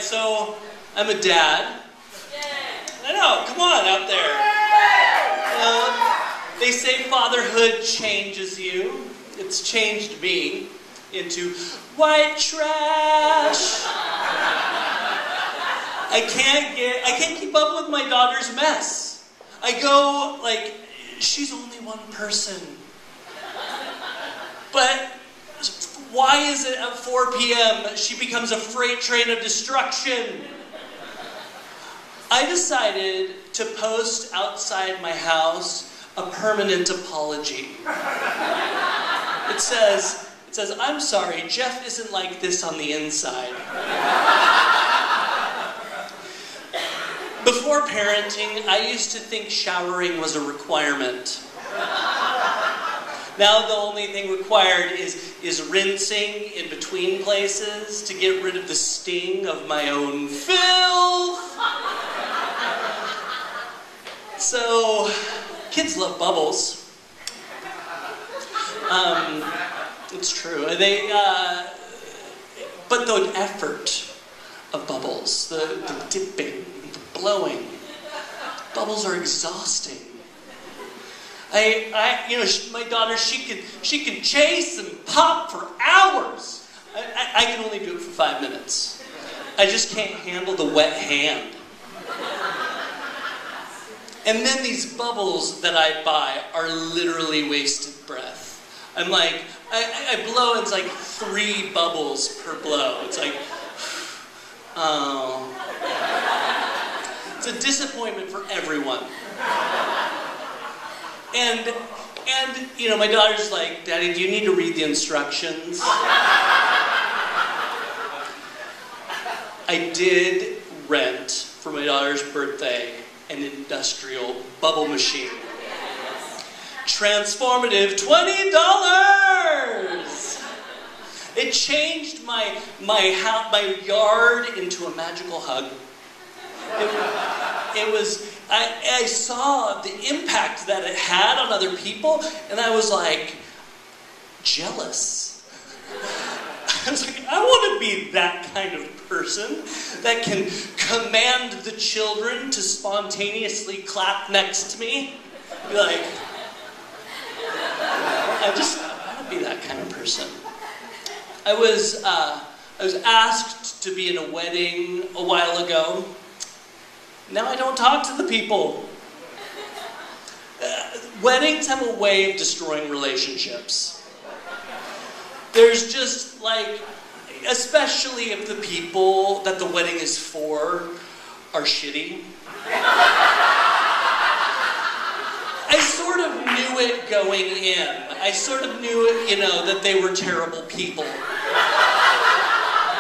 right, so I'm a dad. I know, come on out there. They say fatherhood changes you. It's changed me into white trash. I can't keep up with my daughter's mess. I go like, she's only one person. But why is it at 4 p.m. she becomes a freight train of destruction? I decided to post outside my house a permanent apology. It says, I'm sorry, Jeff isn't like this on the inside. Before parenting, I used to think showering was a requirement. Now the only thing required is rinsing in between places to get rid of the sting of my own filth. So, kids love bubbles. It's true. But the effort of bubbles, the dipping, the blowing, bubbles are exhausting. My daughter, she can chase and pop for hours. I can only do it for 5 minutes. I just can't handle the wet hand. And then these bubbles that I buy are literally wasted breath. I'm like, I blow, and it's like 3 bubbles per blow. It's like, oh. It's a disappointment for everyone. And my daughter's like, Daddy, do you need to read the instructions? I did rent, for my daughter's birthday, an industrial bubble machine. Transformative $20! It changed my yard into a magical hug. I saw the impact that it had on other people, and I was like, jealous. I was like, I want to be that kind of person that can command the children to spontaneously clap next to me. Be like, I want to be that kind of person. I was asked to be in a wedding a while ago. Now I don't talk to the people. Weddings have a way of destroying relationships. There's just like, especially if the people that the wedding is for are shitty. I sort of knew it going in. I sort of knew it, that they were terrible people.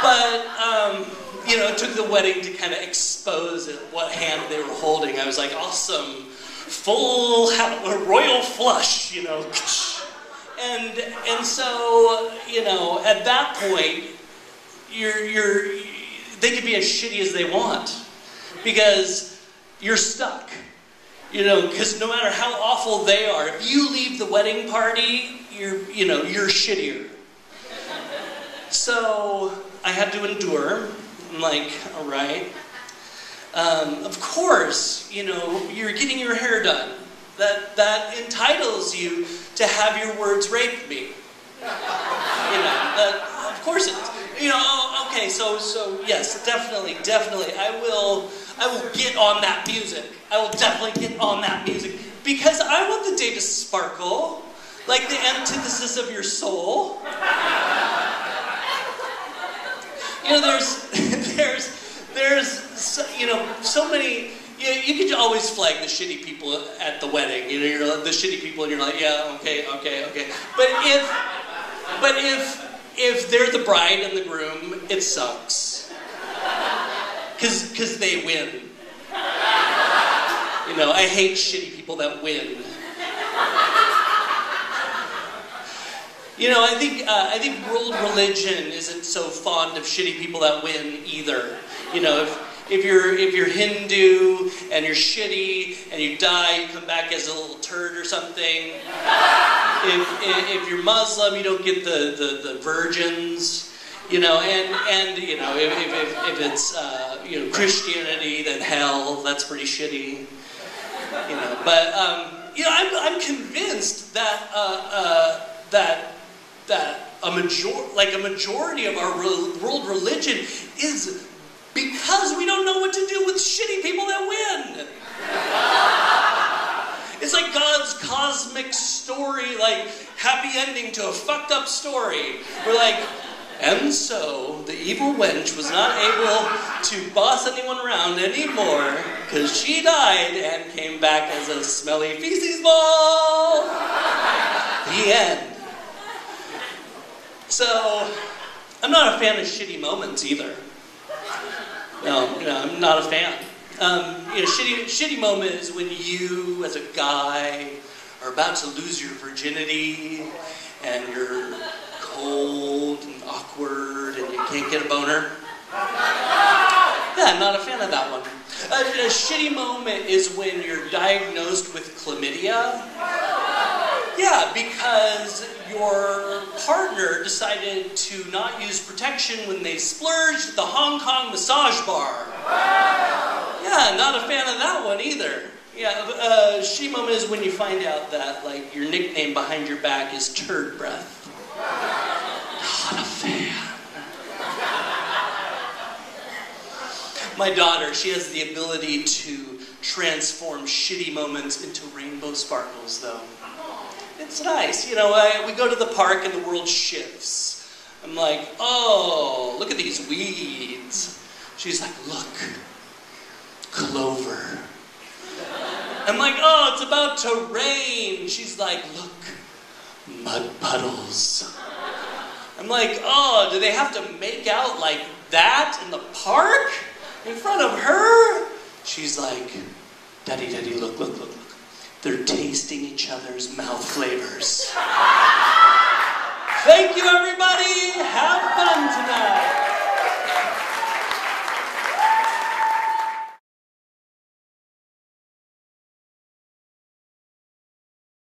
But, it took the wedding to kind of expose it, what hand they were holding. I was like, awesome, full royal flush, And so, at that point, they could be as shitty as they want, because you're stuck. Because no matter how awful they are, if you leave the wedding party, you're shittier. So I had to endure. I'm like, all right. Of course, you're getting your hair done. That entitles you to have your words rape me. Of course it is. Okay, so yes, definitely, I will get on that music. I will definitely get on that music. Because I want the day to sparkle, like the antithesis of your soul. There's so many. You could always flag the shitty people at the wedding. You're the shitty people, and you're like, yeah, okay. But if they're the bride and the groom, it sucks. Because they win. I hate shitty people that win. I think world religion isn't so fond of shitty people that win either. If you're Hindu and you're shitty and you die, you come back as a little turd or something. If you're Muslim, you don't get the virgins. You know, and you know, if it's you know, Christianity, then hell. That's pretty shitty. You know, but you know, I'm convinced that that a majority of our world religion is because we don't know what to do with shitty people that win. It's like God's cosmic story, like happy ending to a fucked up story. We're like, and so the evil wench was not able to boss anyone around anymore because she died and came back as a smelly feces ball. The end. So, I'm not a fan of shitty moments either. No, you know, I'm not a fan. You know, shitty moment is when you, as a guy, are about to lose your virginity, and you're cold and awkward, and you can't get a boner. Yeah, I'm not a fan of that one. A shitty moment is when you're diagnosed with chlamydia. Yeah, because your partner decided to not use protection when they splurged at the Hong Kong massage bar. Yeah, not a fan of that one either. Yeah, shitty moment is when you find out that, like, your nickname behind your back is turd breath. Not a fan. My daughter, she has the ability to transform shitty moments into rainbow sparkles, though. It's nice. You know, we go to the park and the world shifts. I'm like, oh, look at these weeds. She's like, look, clover. I'm like, oh, it's about to rain. She's like, look, mud puddles. I'm like, oh, do they have to make out like that in the park? In front of her? She's like, Daddy, look. They're tasting each other's mouth flavors. Thank you, everybody. Have fun tonight.